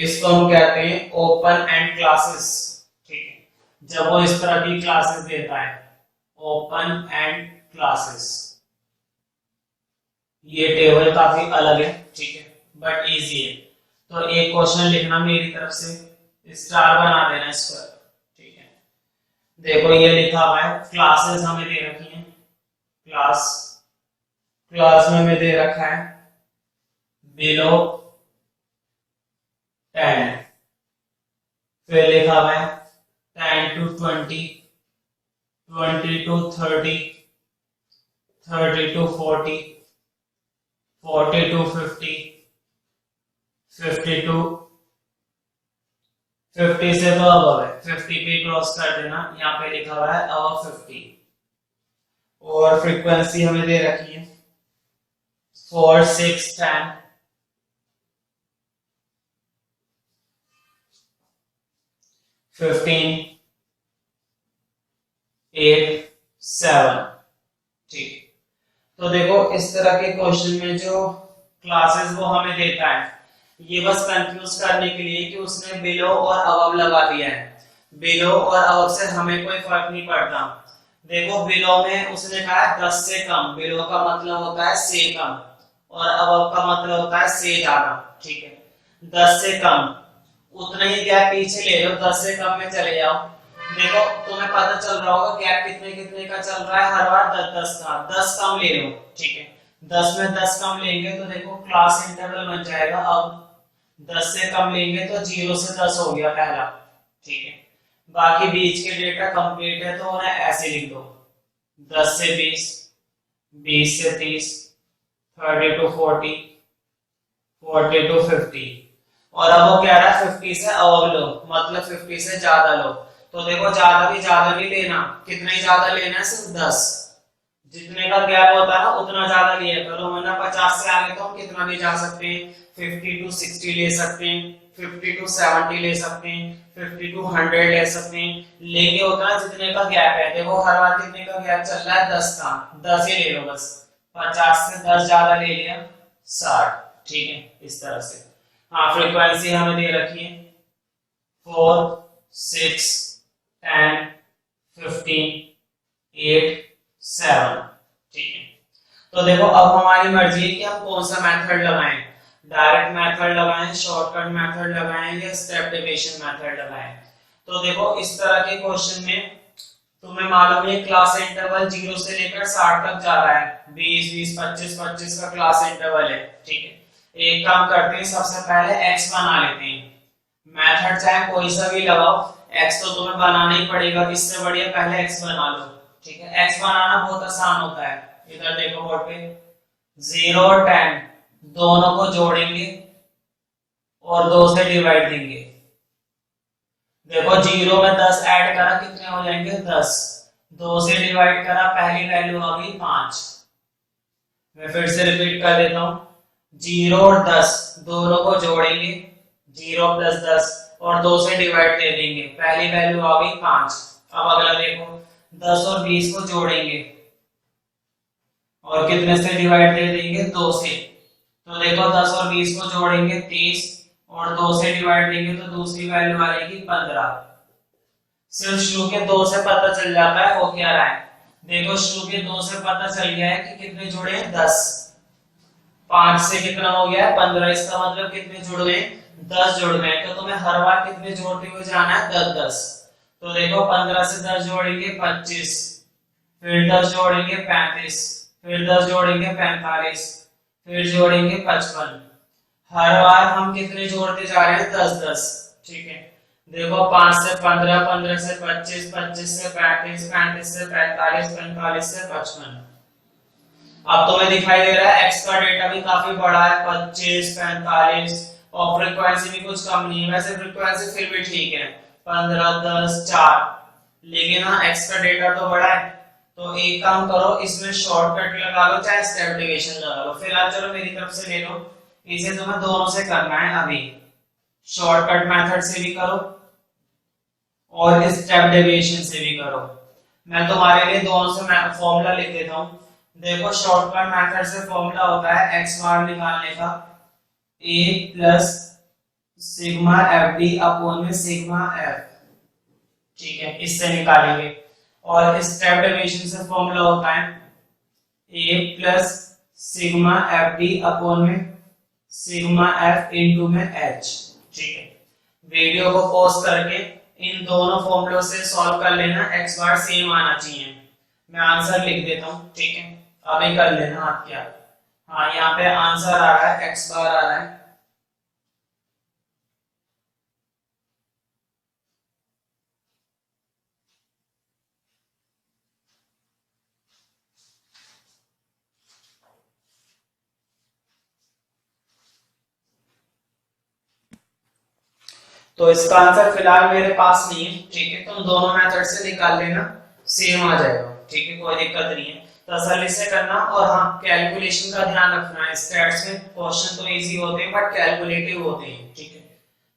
इसको हम कहते हैं ओपन एंड क्लासेस। ठीक है, जब वो इस तरह की क्लासेस देता है, ओपन एंड क्लासेस। ये टेबल काफी अलग है, ठीक है, बट इजी है। तो एक क्वेश्चन लिखना मेरी तरफ से, स्टार बना देना इस पर। ठीक है, देखो ये लिखा हुआ है, क्लासेस हमें दे रखी है, क्लास, क्लास में हमें दे रखा है बिलो 10, फिर लिखा हुआ है 10 to 20, 20 to 30, 30 to 40, 40 to 50, 50 to 50 से तो अब है 50 पे क्रॉस कर देना, यहाँ पे लिखा हुआ है अब 50। और फ्रीक्वेंसी हमें दे रखी है 4, 6, 10, 15, 8, 7। ठीक, तो देखो इस तरह के क्वेश्चन में जो क्लासेस वो हमें देता है, ये बस कंफ्यूज करने के लिए कि उसने बिलो और अबव लगा दिया है। बिलो और अबव से हमें कोई फर्क नहीं पड़ता। देखो बिलो में उसने कहा है 10 से कम, बिलो का मतलब होता है से कम, और अबव का मतलब होता है से ज्यादा। ठीक है, 10 से कम, उतना ही गैप पीछे ले लो, 10 से कम में चले जाओ। देखो तुम्हें पता चल रहा होगा गैप कितने कितने का चल रहा है, हर बार 10 का, 10 कम ले लो। ठीक है, 10 में 10 कम लेंगे तो देखो क्लास इंटरवल बन जाएगा। अब 10 से कम लेंगे तो 0 से 10 हो गया पहला। ठीक है, बाकी बीच के डेटा कंप्लीट है तो उन्हें ऐसे लिख दो, 10 से 20, 20 से 30, 30 to 40, 40 to 50। और अब वो कह रहा है 50 से अबव लो, मतलब 50 से ज्यादा लो। तो देखो ज्यादा नहीं लेना, कितना ही ज्यादा लेना है, सिर्फ 10। जितने का गैप होता है ना उतना ज्यादा लिया करो, वरना 50 से आगे तो हम कितना भी जा सकते हैं, 50 to 60 ले सकते हैं, 50 to 70 ले सकते हैं, 50 to 100 ले सकते हैं, लेंगे उतना जितने का गैप है। देखो हर बार कितने का गैप चल रहा है, 10 का, 10 ही ले लो बस। 50 से 10 ज्यादा ले लिया 60। ठीक है, इस तरह से। हाँ, फ्रीक्वेंसी हमें दे रखी है 4, 6, 10, 15, 8, 7। ठीक है, तो देखो अब हमारी मर्जी है कि हम कौन सा मेथड लगाएं, डायरेक्ट मेथड लगाएं, शॉर्टकट मेथड लगाएं या स्टेप डिविजन मेथड लगाएं। तो देखो इस तरह के क्वेश्चन में तुम्हें मालूम है क्लास इंटरवल 0 से लेकर 60 तक जा रहा है, 20, 20, 25, 25 का क्लास इंटरवल है। ठीक है, एक काम करते हैं, सबसे पहले x बना लेते हैं। मेथड चाहे कोई सा भी लगाओ, x तो तुम्हें बनाना ही पड़ेगा, इससे बढ़िया पहले x बना लो। ठीक है, x बनाना बहुत आसान होता है। इधर देखो बोर्ड पे 0 और 10 दोनों को जोड़ेंगे और 2 से डिवाइड देंगे। देखो 0 में 10 ऐड करा, कितने हो जाएंगे 10, 2 से डिवाइड करा, पहली वैल्यू आ गई 5। मैं फिर से रिपीट कर देता हूं, 0 और 10 दोनों को जोड़ेंगे, 0 + 10 और 2 से डिवाइड दे देंगे, पहली वैल्यू आ गई 5। अब अगला देखो 10 और 20 को जोड़ेंगे और कितने से डिवाइड दे देंगे, 2 से। तो देखो 10 और 20 को जोड़ेंगे 30 और 2 से डिवाइड देंगे तो दूसरी वैल्यू आ जाएगी 15। सिर्फ शुरू के 2 से पता चल जाता है वो क्या रहा है। देखो शुरू के 2 से पता चल गया है कि कितने जुड़े हैं, 10। 5 से कितना हो गया है, 15। इसका मतलब कितने जुड़ गए, 10 जुड़ गए। तो तुम्हें हर बार कितने जोड़ते हुए जाना है, 10 10। तो देखो 15 से 10 जोड़ेंगे 25, फिर 10 जोड़ेंगे 35, फिर 10 जोड़ेंगे 45, फिर जोड़ेंगे 55। हर बार हम कितने जोड़ते जा रहे हैं, 10 10। ठीक है, देखो 5 से 15, 15 से 25, 25 से 35, 35 से 45, 45 से 55। अब तुम्हें दिखाई दे रहा है x का डेटा भी काफी बड़ा है, 25, 45, और फ्रीक्वेंसी भी कुछ कम नहीं है। वैसे फ्रीक्वेंसी फिर भी ठीक है, 15, 10, 4, लेकिन हाँ x का डेटा तो बड़ा है। तो एक काम करो, इसमें शॉर्टकट लगा लो चाहे स्टेप डिवीजन लगा लो। फिलहाल चलो मेरी तरफ से ले लो, इसे तुम्हें दोनों से करना है। अभी शॉर्टकट मेथड से भी करो और स्टेप डिवीजन से भी करो। मैं तुम्हारे लिए दोनों से फॉर्मूला लिख देता हूं। देखो शॉर्टकट मेथड से फॉर्मूला होता है x बार निकालने का a + sigma F D upon में सिग्मा एफ, ठीक है, इससे निकालेंगे। और स्टेप डेविएशन से फॉर्मूला होता है A plus sigma F D upon में सिग्मा एफ इंटू में एच, ठीक है। वीडियो को पॉज करके इन दोनों फॉर्मूलों से सॉल्व कर लेना, एक्स बार सेम आना चाहिए। मैं आंसर लिख देता हूं, ठीक है, अभी कर लेना आप क्या। हाँ, यहाँ पे आंसर आ रहा है, एक्स बार आ रहा है। तो इसका आंसर फिलहाल मेरे पास नहीं है, ठीक है, तुम दोनों मेथड से निकाल लेना, सेम आ जाएगा, ठीक है, कोई दिक्कत नहीं है। तसल्ली से करना। और हाँ, कैलकुलेशन का ध्यान रखना है। स्टैट्स में क्वेश्चन तो इजी होते हैं बट कैलकुलेटिव होते हैं, ठीक है,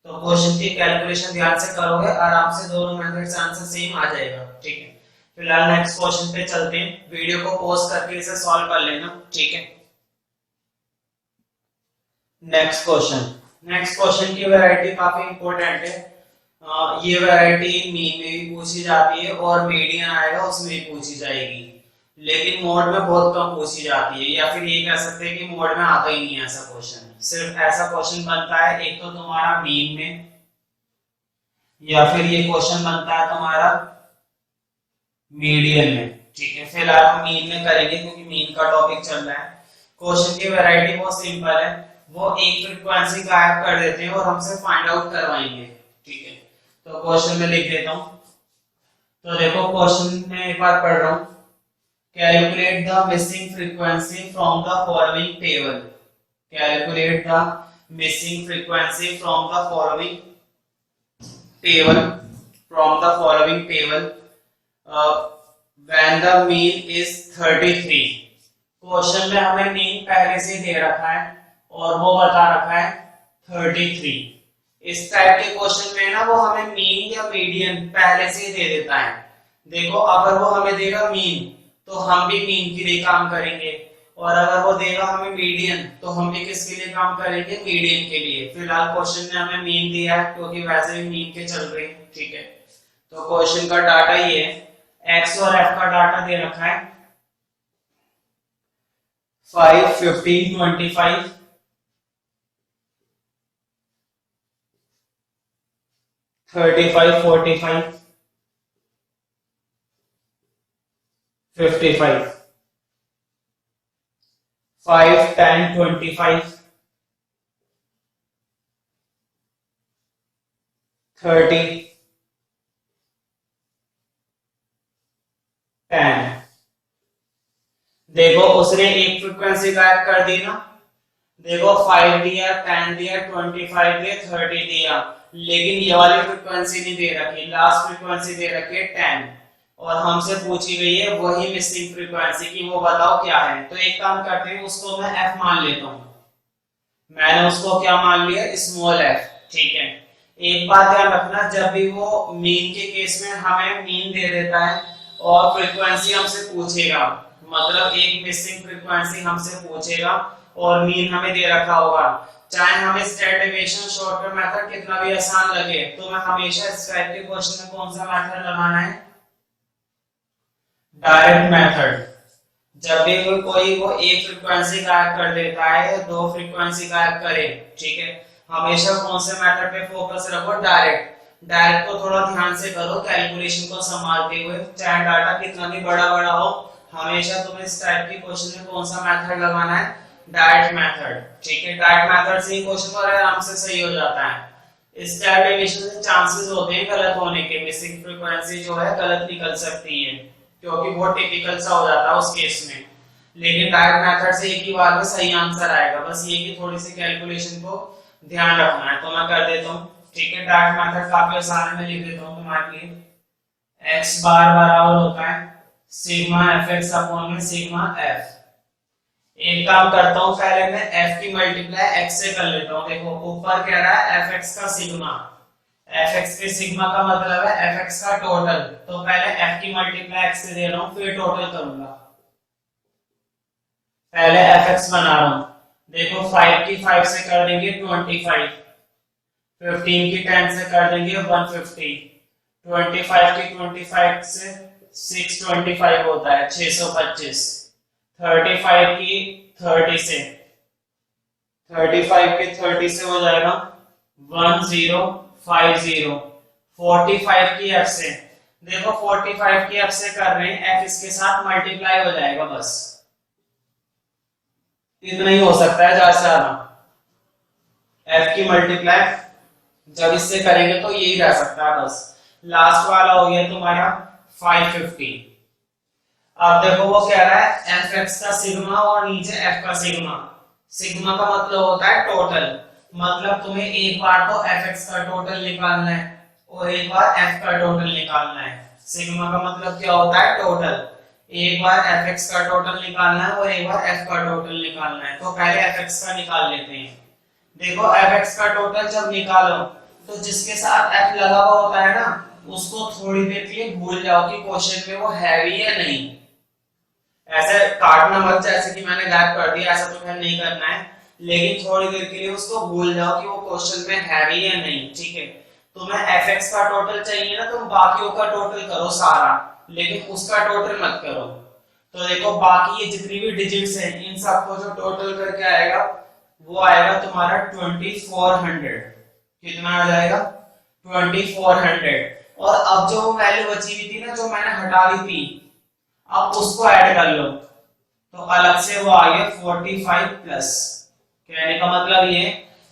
तो क्वेश्चन की कैलकुलेशन ध्यान से करोगे, आराम से दोनों मेथड से आंसर सेम आ जाएगा, ठीक है। फिलहाल नेक्स्ट क्वेश्चन पे चलते हैं, वीडियो को पॉज करके इसे सॉल्व कर लेना, ठीक है। नेक्स्ट क्वेश्चन की वैरायटी काफी इंपॉर्टेंट है। ये वैरायटी मीन में भी पूछी जाती है और मीडियन आएगा उसमें भी पूछी जाएगी, लेकिन मोड में बहुत कम पूछी जाती है, या फिर ये कह सकते हैं कि मोड में आता ही नहीं है ऐसा क्वेश्चन। सिर्फ ऐसा क्वेश्चन बनता है एक तो तुम्हारा मीन में, या फिर ये क्वेश्चन बनता है तुम्हारा मीडियन में, ठीक है। फिलहाल हम मीन में करेंगे क्योंकि मीन का टॉपिक चल रहा है। क्वेश्चन की वैरायटी बहुत सिंपल है, वो एक फ्रीक्वेंसी गायब कर देते हैं और हमसे फाइंड आउट करवाएंगे, ठीक है। तो क्वेश्चन में लिख देता हूं। तो देखो क्वेश्चन में एक बार पढ़ रहा हूं, calculate the missing frequency from the following table. Calculate the missing frequency from the following table, from the following table when the mean is 33। Question में हमें मीन पहले से दे रखा है और वो बता रखा है 33। इस टाइप के क्वेश्चन में ना वो हमें मीन या मीडियन पहले से दे देता है। देखो अगर वो हमें देगा मीन तो हम भी मीन के लिए काम करेंगे, और अगर वो देगा हमें मीडियन तो हम भी किसके लिए काम करेंगे, मीडियन के लिए। फिलहाल क्वेश्चन में हमें मीन दिया है क्योंकि वैसे भी मीन के चल रहे हैं, ठीक है। तो क्वेश्चन का डाटा ये है, एक्स और एफ का डाटा दे रखा है 5, 15, 25, 35, 45, 55, 5, 10, 25, 30, 10। देखो उसने एक फ्रीक्वेंसी गायब कर दी ना। देखो 5 दिया, 10 दिया, 25 दिया, 30 दिया, लेकिन ये वाली फ्रीक्वेंसी नहीं दे रखी, लास्ट फ्रीक्वेंसी दे रखी है 10, और हमसे पूछी गई है वही मिसिंग फ्रीक्वेंसी की, वो बताओ क्या है। तो एक काम करते हैं, उसको मैं f मान लेता हूं। मैंने उसको क्या मान लिया, स्मॉल f, ठीक है। एक बात ध्यान रखना, जब भी वो मीन के केस में हमें मीन दे देता है और फ्रीक्वेंसी हमसे पूछेगा, मतलब एक मिसिंग फ्रीक्वेंसी हमसे पूछेगा और मीन हमें दे रखा होगा, चाहे हमें स्टैंडर्ड डेविएशन शॉर्टकट मेथड कितना भी आसान लगे, तो मैं हमेशा इस टाइप के क्वेश्चन में कौन सा मेथड लगाना है, डायरेक्ट मेथड। जब भी कोई वो एक फ्रीक्वेंसी गायब कर देता है, दो फ्रीक्वेंसी गायब करे, ठीक है, हमेशा कौन से मेथड पे फोकस रखो, डायरेक्ट। डायरेक्ट को थोड़ा ध्यान से करो, कैलकुलेशन को संभालते हुए, चाहे डाटा कितना भी बड़ा बड़ा हो, हमेशा तुम्हें इस टाइप के क्वेश्चन में कौन सा मेथड लगाना है, डायरेक्ट मेथड, ठीक है। डायरेक्ट मेथड से ही क्वेश्चन और आराम से सही हो जाता है। स्टैंडर्ड डेविएशन से चांसेस होते हैं गलत होने के, मिसिंग फ्रीक्वेंसी जो है गलत निकल सकती है क्योंकि बहुत टिपिकल सा हो जाता है उस केस में, लेकिन डायरेक्ट मेथड से एक ही बार में सही आंसर आएगा। बस ये कि थोड़ी सी कैलकुलेशन को ध्यान रखना है। तो मैं कर देता हूँ, ठीक है। डायरेक्ट मेथड काफी आसान है, मैं लिख देता हूँ तुम्हारे लिए। x बार बराबर होता है सिग्मा fx अपॉन में सिग्मा f। एक काम करता हूँ, पहले मैं f की मल्टीप्लाई x से कर लेता हूँ। देखो ऊपर कह रहा है fx का सिग्मा, fx के सिग्मा का मतलब है fx का टोटल, तो पहले f की मल्टीप्लाई x से दे रहा हूँ, फिर टोटल करूंगा। पहले fx बना रहा हूँ, देखो 5 की 5 से कर देंगे 25, 15 की 10 से कर देंगे 150, 25 की 25 से 625 होता है 625, 35 की 30 से 35 की 30 से हो जाएगा 1050, 45 की f से, देखो 45 की f से कर रहे हैं, f इसके साथ मल्टीप्लाई हो जाएगा, बस इतना ही हो सकता है, ज्यादा से ज्यादा f की मल्टीप्लाई जब इससे करेंगे तो यही रह सकता है बस। लास्ट वाला हो गया तुम्हारा 550। अब देखो वो कह रहा है एफ एक्स का सिग्मा और नीचे एफ का सिग्मा। सिग्मा का मतलब होता है टोटल, मतलब तुम्हें एक बार तो एफ एक्स का टोटल निकालना है और एक बार एफ का टोटल निकालना है। सिग्मा का मतलब क्या होता है टोटल, एक बार एफ एक्स का टोटल निकालना है और एक बार एफ का टोटल निकालना है। तो पहले एफ एक्स का निकाल लेते हैं। देखो एफ एक्स का टोटल जब निकालो तो जिसके साथ एफ लगा हुआ होता है ना उसको थोड़ी देर के लिए भूल जाओ कि क्वेश्चन में वो हैवी है नहीं। ऐसे काटना मत जैसे कि मैंने गैप कर दिया, ऐसा तो खैर नहीं करना है, लेकिन थोड़ी देर के लिए उसको भूल जाओ कि वो क्वेश्चन में हैवी है नहीं, ठीक है। तुम्हें एफ एक्स का टोटल चाहिए ना, तुम बाकियों का टोटल करो सारा, लेकिन उसका टोटल मत करो। तो देखो बाकी ये जितनी भी डिजिट्स हैं इन सबको जो टोटल करके आएगा वो आएगा तुम्हारा 2400। कितना आ जाएगा 2400। और अब जो वैल्यू बची हुई थी ना जो मैंने हटा दी थी, अब उसको ऐड कर लो तो अलग से वो आ गया 45 प्लस। कहने का मतलब ये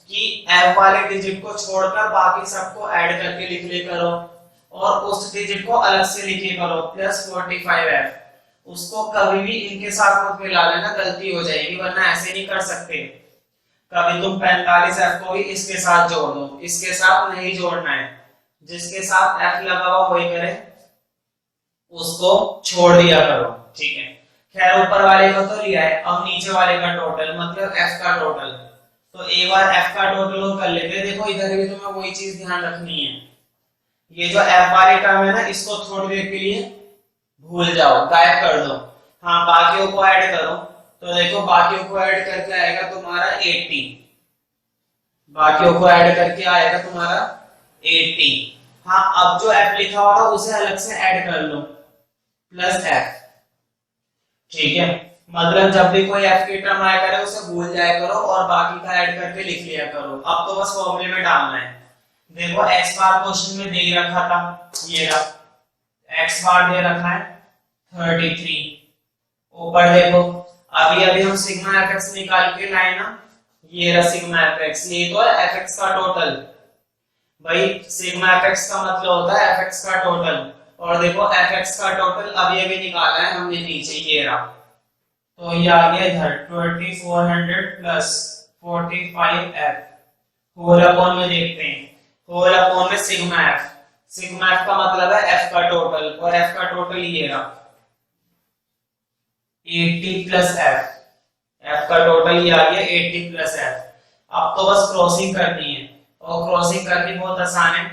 कि f वाले डिजिट को छोड़कर बाकी सबको ऐड करके लिख ले करो और उस डिजिट को अलग से लिखे करो प्लस 45f। उसको कभी भी इनके साथ मत मिला लेना, गलती हो जाएगी, वरना ऐसे नहीं कर सकते। कभी तुम 45f को भी इसके साथ जोड़ दो, इसके साथ नहीं जोड़ना है, जिसके साथ f लगा हुआ वही करे, उसको छोड़ दिया करो, ठीक है। खैर ऊपर वाले का तो लिया है, अब नीचे वाले का टोटल मतलब f का टोटल। तो एक बार f का टोटल कर लेते हैं। देखो इधर भी तुम्हें वही चीज ध्यान रखनी है, ये जो f वाले टर्म है ना इसको थोड़ी देर के लिए भूल जाओ, गायब कर दो। हाँ बाकियों को ऐड करो, तो देखो बाकियों को ऐड करके आएगा तुम्हारा 80, बाकियों को ऐड करके आएगा तुम्हारा 80। हाँ अब जो f लिखा हुआ था उसे अलग से ऐड कर लो प्लस f, ठीक है। मतलब जब भी कोई f की टर्म आया करे उसे भूल जाया करो और बाकी का ऐड करके लिख लिया करो। अब तो बस फॉर्मूले में डालना है। देखो x बार क्वेश्चन में दे ही रखा था, ये रहा x बार दे रखा है 33। ऊपर देखो अभी अभी हम सिग्मा fx निकाल के लाए ना, ये रहा सिग्मा fx, ये तो है fx का टोटल। भाई सिग्मा fx का मतलब होता है fx का टोटल, और देखो fx का टोटल अभी अभी निकाला है हमने नीचे, ये रहा। तो ये आ गया इधर 2400 प्लस 45f होल अपॉन में देखते हैं, होल अपॉन में सिग्मा f। सिग्मा f का मतलब है f का टोटल, और f का टोटल ये रहा 80 प्लस f। f का टोटल ये आ गया 80 प्लस f। अब तो बस क्रॉसिंग करनी है, और क्रॉसिंग करनी बहुत आसान है।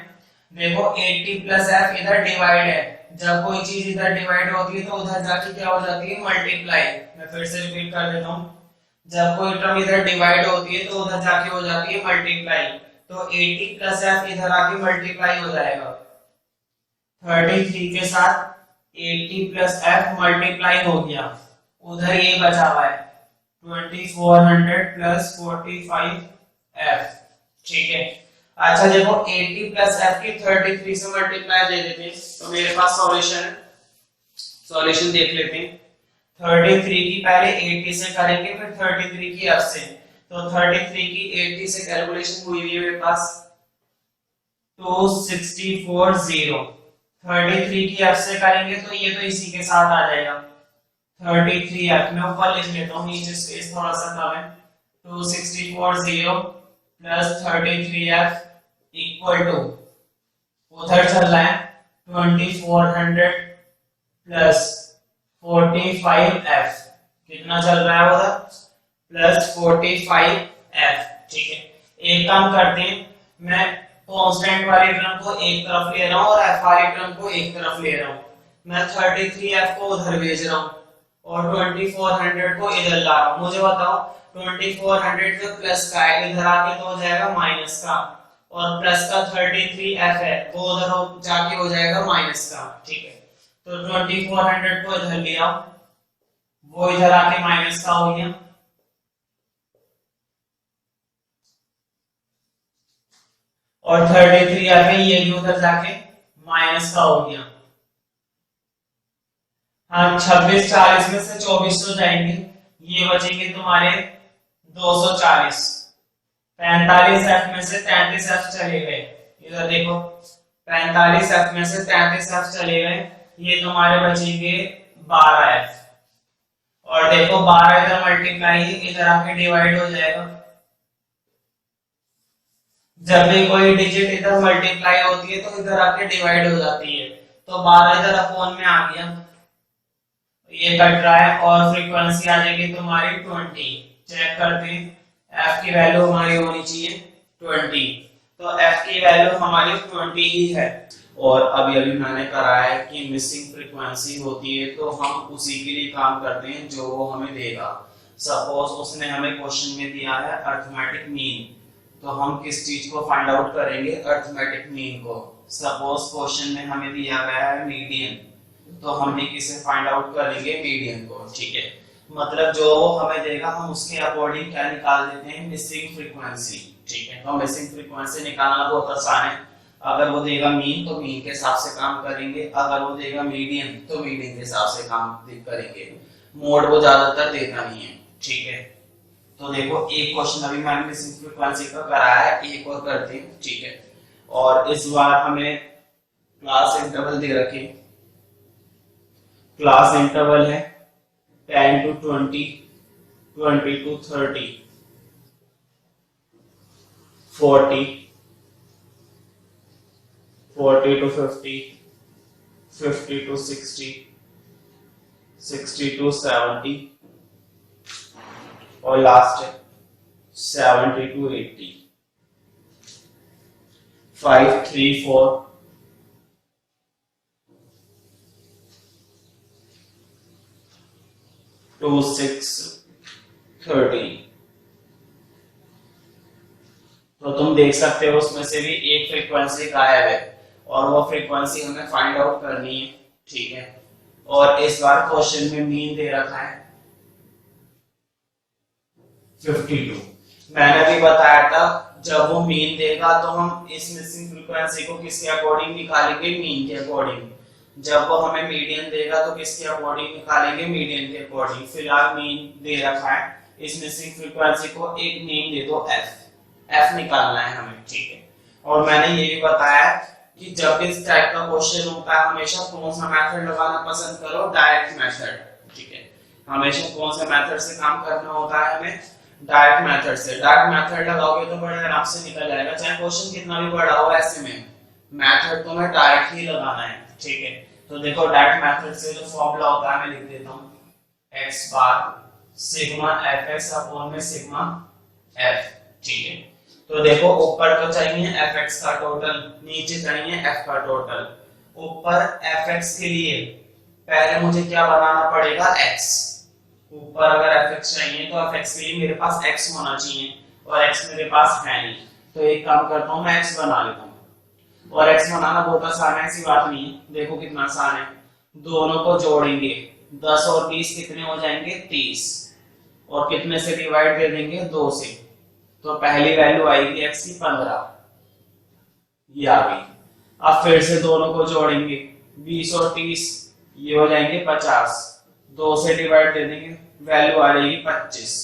देखो 80 प्लस f इधर डिवाइड है, जब कोई चीज इधर डिवाइड होती है तो उधर जाके क्या हो जाती है मल्टीप्लाई। मैं फिर से रिपीट कर देता हूँ, जब कोई टर्म इधर डिवाइड होती है तो उधर जाके हो जाती है मल्टीप्लाई। तो 80 प्लस f इधर आके मल्टीप्लाई हो जाएगा 33 के साथ, 80 प्लस f मल्टीप्लाई हो गया, उधर ये बचा हुआ है 2400 प्लस 45f, ठीक है। अच्छा देखो 80 प्लस f की 33 से मल्टीप्लाई दे देते हैं, तो मेरे पास सॉल्यूशन है, सॉल्यूशन देख लेते हैं। 33 की पहले 80 से करेंगे, फिर 33 की f से। तो 33 की 80 से कैलकुलेशन हुई है मेरे पास 2640। 33 की f से करेंगे तो ये तो इसी के साथ आ जाएगा 33f। मैं ऊपर लिख लेता हूँ, नीचे स्पेस थोड़ा सा कम है। 2640 प्लस 33f इक्वल टू, उधर चल रहा है 2400 प्लस 45f, कितना चल रहा है उधर प्लस 45f, ठीक है। एक काम करते हैं, मैं कांस्टेंट वाले टर्म को एक तरफ ले रहा हूँ और f वाले टर्म को एक तरफ ले रहा हूँ। मैं 33f को उधर भेज रहा हूँ और 2400 को इधर ला रहा हूँ। मुझे बताओ 2400 जो प्लस का है इधर आके तो हो जाएगा माइनस का, और प्लस का 33f है वो उधर जाके हो जाएगा माइनस का, ठीक है। तो 2400 को इधर ले आओ, वो इधर आके माइनस का हो गया, और 33f है ये भी उधर जाके माइनस का हो गया। हाँ 26 40 में से 24 तो जाएंगे, ये बचेंगे तुम्हारे 240। 45f में से 33f चले गए, इधर देखो 45f में से 33f चले गए, ये तुम्हारे बचेंगे 12f। और देखो 12 इधर मल्टीप्लाई इधर आके डिवाइड हो जाएगा। जब भी कोई डिजिट इधर मल्टीप्लाई होती है तो इधर आके डिवाइड हो जाती है, तो 12 इधर अपॉन में आ गया, ये कट रहा है, और फ्रीक्वेंसी आ जाएगी तुम्हारी 20। चेक करते हैं, f की वैल्यू हमारी होनी चाहिए 20, तो f की वैल्यू हमारी 20 ही है। और अभी अभी मैंने करा है कि मिसिंग फ्रीक्वेंसी होती है तो हम उसी के लिए काम करते हैं जो वो हमें देगा। सपोज उसने हमें क्वेश्चन में दिया है अरिथमेटिक मीन, तो हम किस चीज को फाइंड आउट करेंगे? अरिथमेटिक मीन को। सपोज क्वेश्चन में हमें दिया गया है मीडियन, तो हम भी किसे फाइंड आउट करेंगे? मीडियन को, ठीक है। मतलब जो वो हमें देगा हम उसके अकॉर्डिंग क्या निकाल देते हैं? मिसिंग फ्रीक्वेंसी, ठीक है। तो मिसिंग फ्रीक्वेंसी निकालना बहुत आसान है। अगर वो देगा मीन तो मीन के हिसाब से काम करेंगे, अगर वो देगा मीडियन तो मीडियन के हिसाब से काम करेंगे। मोड वो ज्यादातर देता नहीं है, ठीक है। तो देखो एक क्वेश्चन अभी मैंने मिसिंग फ्रीक्वेंसी का कराया है, एक और करते हैं, ठीक है। और इस बार हमें क्लास इंटरवल दे रखे, क्लास इंटरवल है 10 to 20, 20 to 30, 40, 40 to 50, 50 to 60, 60 to 70, और लास्ट है 70 to 80। 5 3 4 2 6 13। तो तुम देख सकते हो उसमें से भी एक फ्रीक्वेंसी गायब है, और वो फ्रीक्वेंसी हमें फाइंड आउट करनी है, ठीक है। और इस बार क्वेश्चन में मीन दे रखा है 52। मैंने भी बताया था जब वो मीन देगा तो हम इस मिसिंग फ्रीक्वेंसी को किसके अकॉर्डिंग निकालेंगे? मीन के अकॉर्डिंग। जब वो हमें मीडियन देगा तो किसके अकॉर्डिंग निकालेंगे? मीडियन के अकॉर्डिंग। फिलहाल मीन दे रखा है, इस मिसिंग फ्रीक्वेंसी को एक नेम दे दो f निकालना है हमें, ठीक है। और मैंने ये भी बताया कि जब इस टाइप का क्वेश्चन होता है हमेशा कौन सा मेथड लगाना पसंद करो? डायरेक्ट मेथड, ठीक है। हमेशा कौन से मेथड से काम करना होता है? हमें डायरेक्ट मेथड से। डायरेक्ट मेथड लगाओगे तो बड़े आराम से निकल जाएगा, चाहे क्वेश्चन कितना भी बड़ा हो। ऐसे में मेथड तो मैं डायरेक्ट ही लगाना है, ठीक है। तो देखो डायरेक्ट मेथड से जो फॉर्मूला होता है मैं लिख देता हूं, x बार सिग्मा fx अपॉन में सिग्मा f, ठीक है। तो देखो ऊपर तो चाहिए fx का टोटल, नीचे चाहिए f का टोटल। ऊपर fx के लिए पहले मुझे क्या बनाना पड़ेगा? x। ऊपर अगर fx चाहिए तो fx के लिए मेरे पास x होना चाहिए, और x मेरे पास है नहीं। तो एक काम करता हूं मैं x बना लेता हूं, और x बनाना बहुत आसान है, ऐसी बात नहीं है। देखो कितना आसान है, दोनों को जोड़ेंगे 10 और 20 कितने हो जाएंगे? 30, और कितने से डिवाइड दे देंगे? 2 से। तो पहली वैल्यू आएगी x की 15, ये आ गई। अब फिर से दोनों को जोड़ेंगे 20 और 30, ये हो जाएंगे 50, 2 से डिवाइड दे देंगे, वैल्यू आ जाएगी 25।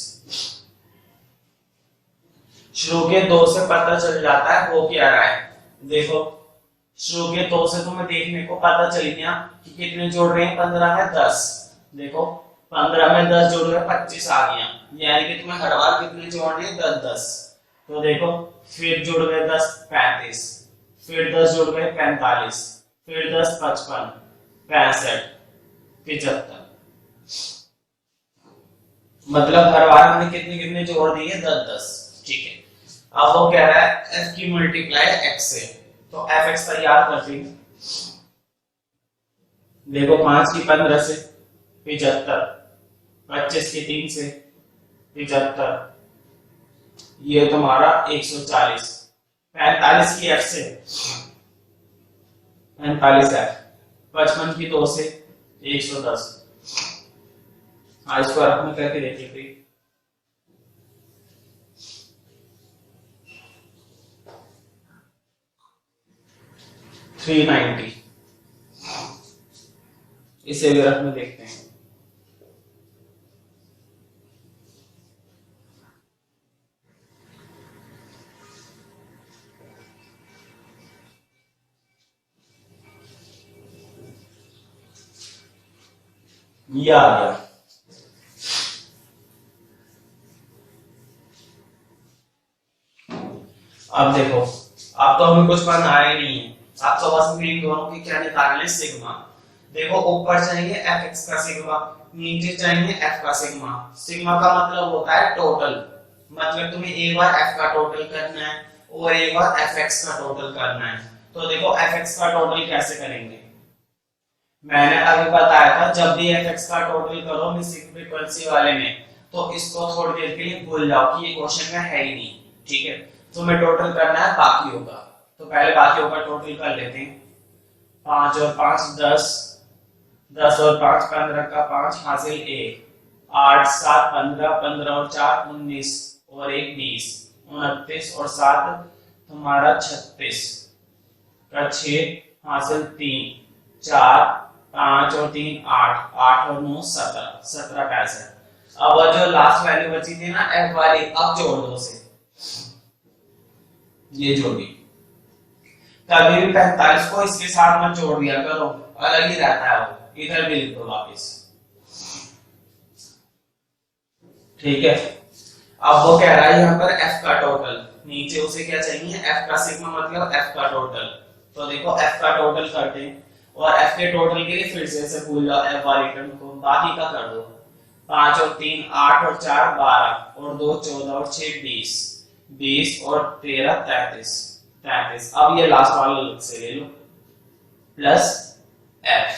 शुरू के 2 से पता चल जाता है हो क्या रहा है। देखो शुरू के 2 से तुम्हें देखने को पता चल गया कि कितने जोड़ रहे हैं? 15 में 10। देखो 15 में 10 जोड़ रहे 25 आ गया, यानी कि तुम्हें हर बार कितने जोड़ने हैं? 10 10। तो देखो फिर जुड़ गए 10 35, फिर 10 जुड़ गए 45, फिर 10 55, 65, 75। मतलब हर बार हमने कितने कितने जोड़ दिए? 10 10, ठीक है। अब वो कह रहा है f की मल्टीप्लाई x से, तो fx तैयार करते हैं। देखो 5 की 15 से 75, 25 की 3 से 75, ये तुम्हारा 140, 45 की एफ से 45 एफ, 55 की 2 से 110। इसको रफ में करके देख लेते हैं। 390, इसे भी रफ में देखते हैं। ये आ गया। अब देखो, अब तो हमें कुछ पढ़ना आया ही नहीं है, अब तो बस इन दोनों की क्या निकालना है, सिग्मा। देखो ऊपर चाहिए एफ एक्स का सिग्मा, नीचे चाहिए एफ का सिग्मा। सिग्मा का मतलब होता है टोटल, मतलब तुम्हें एक बार एफ का टोटल करना है और एक बार एफ एक्स का टोटल करना है। तो देखो एफ एक्स का टोटल कैसे करेंगे, मैंने अभी बताया था जब भी एफ एक्स का टोटल करो मिसिंग फ्रीक्वेंसी वाले में, तो इसको थोड़ी देर के लिए भूल जाओ कि ये क्वेश्चन में है ही नहीं, ठीक है। तुम्हें टोटल करना है बाकियों का, तो पहले बाकियों का टोटल कर लेते हैं। 5 और 5 10, 10 और 5 15 का 5 हासिल 1, 8 7 15, 15 और 4 19 और 1 20, 29 और 7 तुम्हारा 36 का 6 हासिल 3, 4 5 और 3 8, 8 और 9 17, 17 65। अब जो लास्ट वैल्यू बची थी ना एफ वाली, अब जोड़ दो उसे, ये जोड़ी। कभी भी 45 को इसके साथ मत जोड़ दिया करो, अलग ही रहता है वो, इधर भी लिख दो वापस, ठीक है। अब वो कह रहा है यहाँ पर f का टोटल, नीचे उसे क्या चाहिए f का सिग्मा, मतलब f का टोटल। तो देखो f का टोटल करते हैं, और f के टोटल के लिए फिर से भूल जाओ f वाली टर्म को, बाकी का कर दो। 5 और 3 8 और 4 12 और 2 14 और 6 20, 20 और 13 33, 33। अब ये लास्ट वाला अलग से ले लो, प्लस f,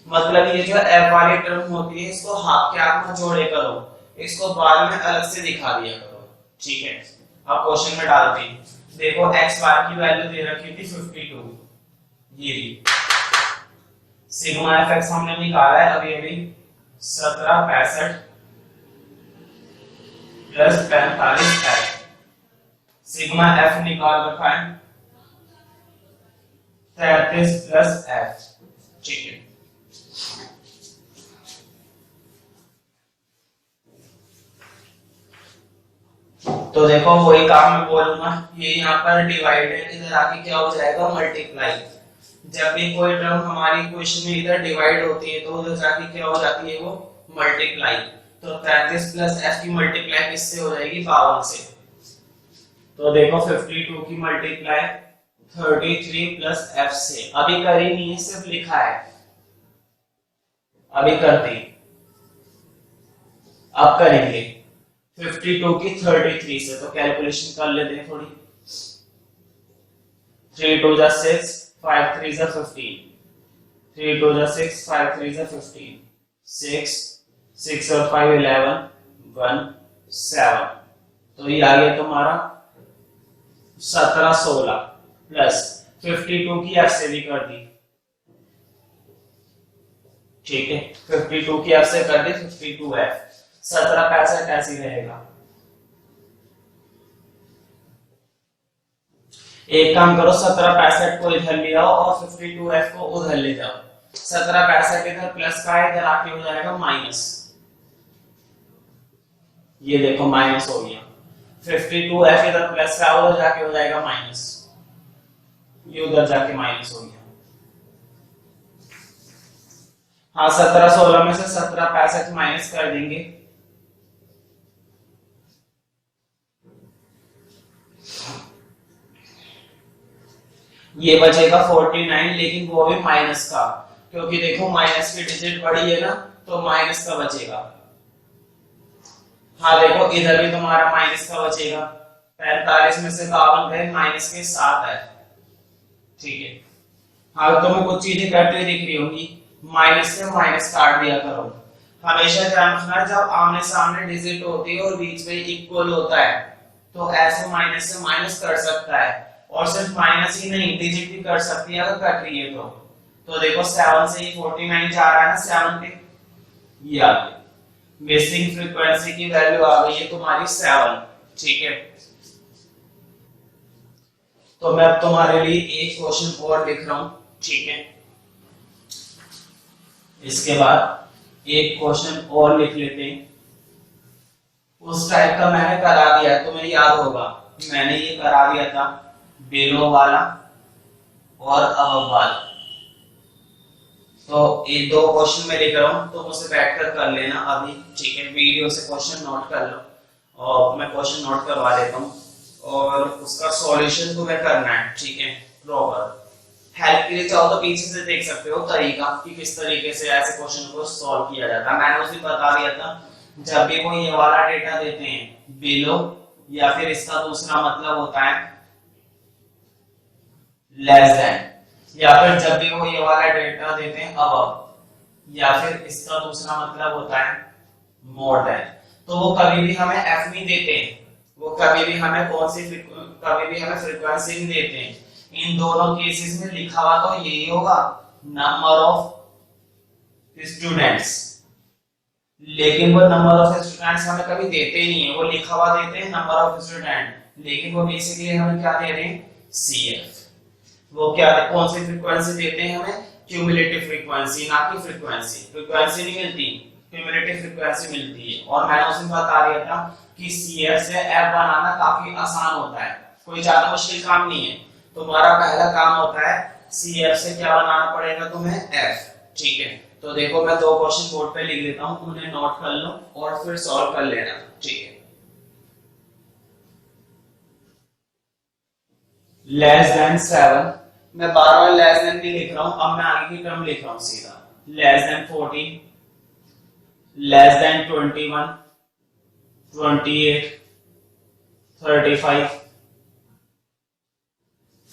मतलब ये जो f वाली टर्म होती है इसको हाफ के हाथ में जोड़े करो, इसको बाद में अलग से दिखा दिया करो, ठीक है। अब क्वेश्चन में डालते हैं। देखो x बार की वैल्यू दे रखी थी 52, ये भी सिग्मा एफ एक्स हमने निकाला है अभी अभी 17 65 प्लस 45 एफ, सिग्मा एफ निकाल रखा है 33 प्लस एफ, ठीक है। तो देखो वही काम मैं बोलूंगा, ये यहाँ पर डिवाइड है, इधर आके क्या हो जाएगा मल्टीप्लाई। जब भी कोई टर्म हमारी क्वेश्चन में इधर डिवाइड होती है तो उधर जाके क्या हो जाती है, वो मल्टीप्लाई। तो 33 प्लस f की मल्टीप्लाई किससे हो जाएगी, 52 से। तो देखो 52 की मल्टीप्लाई 33 प्लस f से, अभी करी नहीं है, सिर्फ लिखा है, अभी करते, अब करेंगे 52 की 33 से। तो कैलकुलेशन कर लेते हैं थोड़ी, 3 2 जा 6, 5 3 जा 15, 3 2 जा 6, 5 3 जा 15, 6 6 और 5 11, 1 7। तो ये आ गया तुम्हारा 17 16 प्लस 52 की f से भी कर दी, ठीक है। 52 की f से कर दी 52f, 17 65 ऐसी रहेगा। एक काम करो, 17 65 को इधर ले आओ और 52f को उधर ले जाओ। 17 65 इधर प्लस का है, इधर आके हो जाएगा माइनस, ये देखो माइनस हो गया। 52f इधर प्लस का, उधर जाके हो जाएगा माइनस, ये उधर जाके माइनस हो गया। हाँ 17 16 में से 17 65 माइनस कर देंगे, ये बचेगा 49, लेकिन वो भी माइनस का, क्योंकि देखो माइनस की डिजिट बड़ी है ना, तो माइनस का बचेगा। हाँ देखो इधर भी तुम्हारा माइनस का बचेगा, 45 में से 52 गए, माइनस के 7 है, ठीक है। हाँ तुम्हें कुछ चीजें करते हुए दिख रही होंगी, माइनस से माइनस काट दिया करो। हमेशा ध्यान रखना जब आमने सामने डिजिट होती है और बीच में इक्वल होता है तो ऐसे माइनस से माइनस कर सकता है, और सिर्फ माइनस ही नहीं, डिजिट भी कर सकती है अगर कट रही है तो देखो 7 से ही 49 जा रहा है ना 7 पे, ये आ गया। मिसिंग फ्रीक्वेंसी की वैल्यू आ गई है तुम्हारी 7, ठीक है। तो मैं अब तुम्हारे लिए एक क्वेश्चन और लिख रहा हूं, ठीक है। इसके बाद एक क्वेश्चन और लिख लेते हैं, उस टाइप का मैंने करा दिया, तुम्हें याद होगा मैंने ये करा दिया था, बिलो वाला और अबव वाला। तो ये दो क्वेश्चन मैं लिख रहा हूं, तो मुझसे बैठकर कर लेना अभी, ठीक है। वीडियो से क्वेश्चन नोट कर लो और मैं क्वेश्चन नोट करवा देता हूं और उसका सॉल्यूशन तुम्हें करना है, ठीक है, प्रॉपर। हेल्प के लिए चाहो तो पीछे से देख सकते हो तरीका कि किस तरीके से ऐसे क्वेश्चन को सॉल्व किया जाता है। मैंने उसे बता दिया था, जब भी वो ये वाला डेटा देते हैं बिलो, या फिर इसका दूसरा मतलब होता है लेस देन, या फिर जब भी वो ये वाला डेटा देते हैं अबव, या फिर इसका दूसरा मतलब होता है मोर देन, तो वो कभी भी हमें एफ नहीं देते, वो कभी भी हमें कभी भी हमें फ्रीक्वेंसी नहीं देते हैं। इन दोनों केसेस में लिखा हुआ तो यही होगा, नंबर ऑफ स्टूडेंट्स, लेकिन वो नंबर ऑफ स्टूडेंट्स हमें कभी देते ही नहीं है, वो लिखा हुआ देते हैं नंबर ऑफ स्टूडेंट, लेकिन वो बेसिकली हमें क्या दे रहे हैं, सीएफ। वो क्या कौन सी फ्रीक्वेंसी देते हैं हमें, क्यूमुलेटिव फ्रीक्वेंसी, ना कि फ्रीक्वेंसी नहीं मिलती, क्यूमुलेटिव फ्रीक्वेंसी मिलती है। और मैंने उसमें बता दिया था कि सीएफ से एफ बनाना काफी आसान होता है, कोई ज्यादा मुश्किल काम नहीं है। तुम्हारा पहला काम होता है सीएफ से क्या बनाना पड़ेगा तुम्हें, एफ, ठीक है। तो देखो मैं दो क्वेश्चन बोर्ड पे लिख लेता हूं, उन्हें नोट कर लो और फिर सॉल्व कर लेना, ठीक है। लेस देन 7, मैं बार बार लेस देन नहीं लिख रहा हूं, अब मैं आगे की टर्म लिख रहा हूं सीधा, लेस देन 14, लेस देन 21, 28, 35,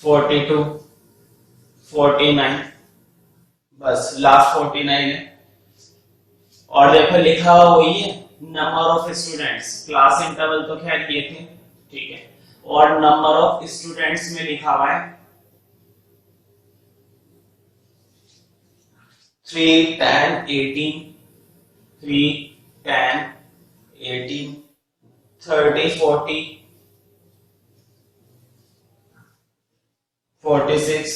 42, 49, बस लास्ट 49 है। और देखो लिखा हुआ वही है, number of students, class interval तो खैर ये थे, ठीक है। और नंबर ऑफ स्टूडेंट्स में लिखा हुआ है 3, 10, 18, 3, 10, 18, 30, 40, 46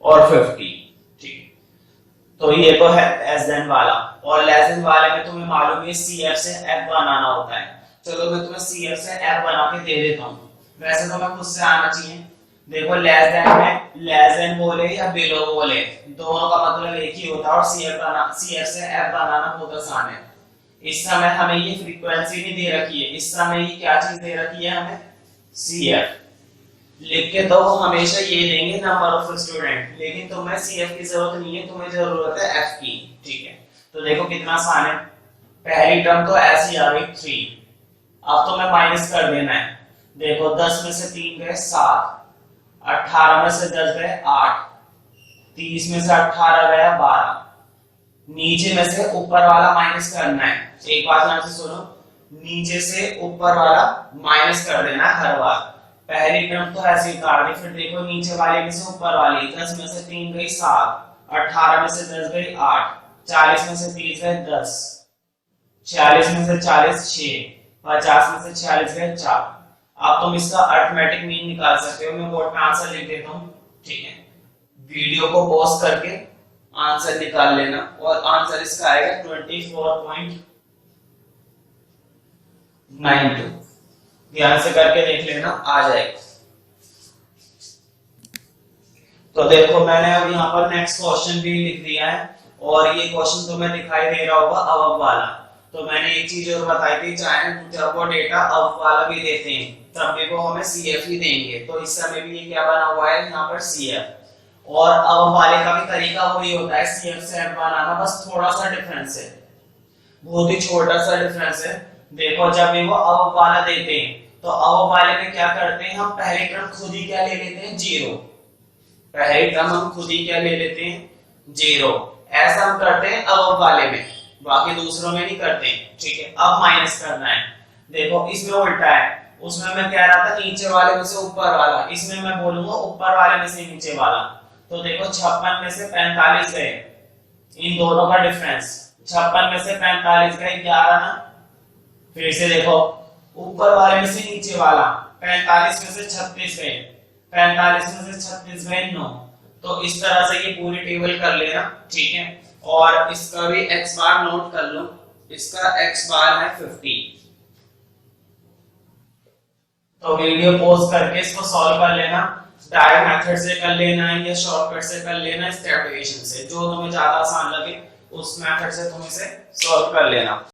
और 50, ठीक। तो ये तो है लेस देन वाला, और लेस देन वाले में तुम्हें मालूम है सीएफ से एफ बनाना होता है। चलो मैं तुम्हें सीएफ से एफ बना के दे देता हूँ, वैसे तो मैं खुद से आना चाहिए। देखो लेस देन में लेस देन बोले या बिलो बोले, दोनों का मतलब एक ही होता है, और सीएफ से एफ बनाना बहुत आसान है। इस समय हमें ये फ्रीक्वेंसी नहीं दे रखी है, इस समय ये क्या चीज दे रखी है हमें, सीएफ। लिख के तो हमेशा ये देंगे नंबर ऑफ स्टूडेंट, लेकिन तुम्हें सीएफ की जरूरत नहीं है, तुम्हें जरूरत है एफ की, ठीक है। तो देखो कितना आसान है, पहली टर्म तो ऐसी आ गई 3, अब तो मैं माइनस कर देना है। देखो 10 में से 3 गए 7, 18 में से 10 गए 8, 30 में से 18 गया 12, नीचे में से ऊपर वाला माइनस करना है। एक बात ध्यान से सुनो, नीचे से ऊपर वाला माइनस कर देना है हर बार। पहली टर्म तो ऐसे ही काट दी, फिर देखो नीचे वाले में से ऊपर वाली, 10 में से 3 गई 7, 18 में से 10 गई 8, 40 में से 30 गए 10, 46 में से 40 6, 50 में से 46 गए 4। अब तुम इसका अरिथमेटिक मीन निकाल सकते हो, मैं बोर्ड पे आंसर लिख देता हूं, ठीक है। वीडियो को पॉज करके आंसर निकाल लेना, और आंसर इसका आएगा 24.92। ध्यान से करके देख लेना, आ जाएगा। तो देखो मैंने अब यहाँ पर नेक्स्ट क्वेश्चन भी लिख दिया है, और ये क्वेश्चन तुम्हें दिखाई दे रहा होगा अबव वाला। तो मैंने एक चीज और बताई थी, चाहे जब वो डेटा अबव वाला भी देते हैं तब भी वो हमें सीएफ ही देंगे। तो इस समय भी ये क्या बना हुआ है यहाँ पर, सीएफ। और अबव वाले का भी तरीका वही होता है, सीएफ से एफ बनाना, बस थोड़ा सा डिफरेंस है, बहुत ही छोटा सा डिफरेंस है। देखो जब भी वो अबव वाला देते हैं तो अबव वाले में क्या करते हैं, हम पहली टर्म खुद ही क्या ले लेते हैं, 0। पहली टर्म हम खुद ही क्या ले लेते हैं, 0। ऐसा हम करते हैं अबव वाले में, बाकी दूसरों में नहीं करते, ठीक है। अब माइनस करना है, देखो इसमें उल्टा है, उसमें मैं कह रहा था नीचे वाले में से ऊपर वाला, इसमें मैं बोलूंगा ऊपर वाले में से नीचे वाला। तो देखो 56 में से 45 गए, इन दोनों का डिफरेंस 56 में से 45 गए 11 ना। फिर से देखो ऊपर वाले में से नीचे वाला 45 में से 36 गए, 45 में से 36 गए 9। तो इस तरह से ये पूरी टेबल कर लेना, ठीक है। और इसका भी x बार नोट कर लो, इसका x बार है 50। तो वीडियो पॉज करके इसको सॉल्व कर लेना, डायरेक्ट मेथड से कर लेना है या शॉर्टकट से कर लेना, स्टेप एडिशन से, जो तुम्हें ज्यादा आसान लगे उस मेथड से तुम इसे सॉल्व कर लेना।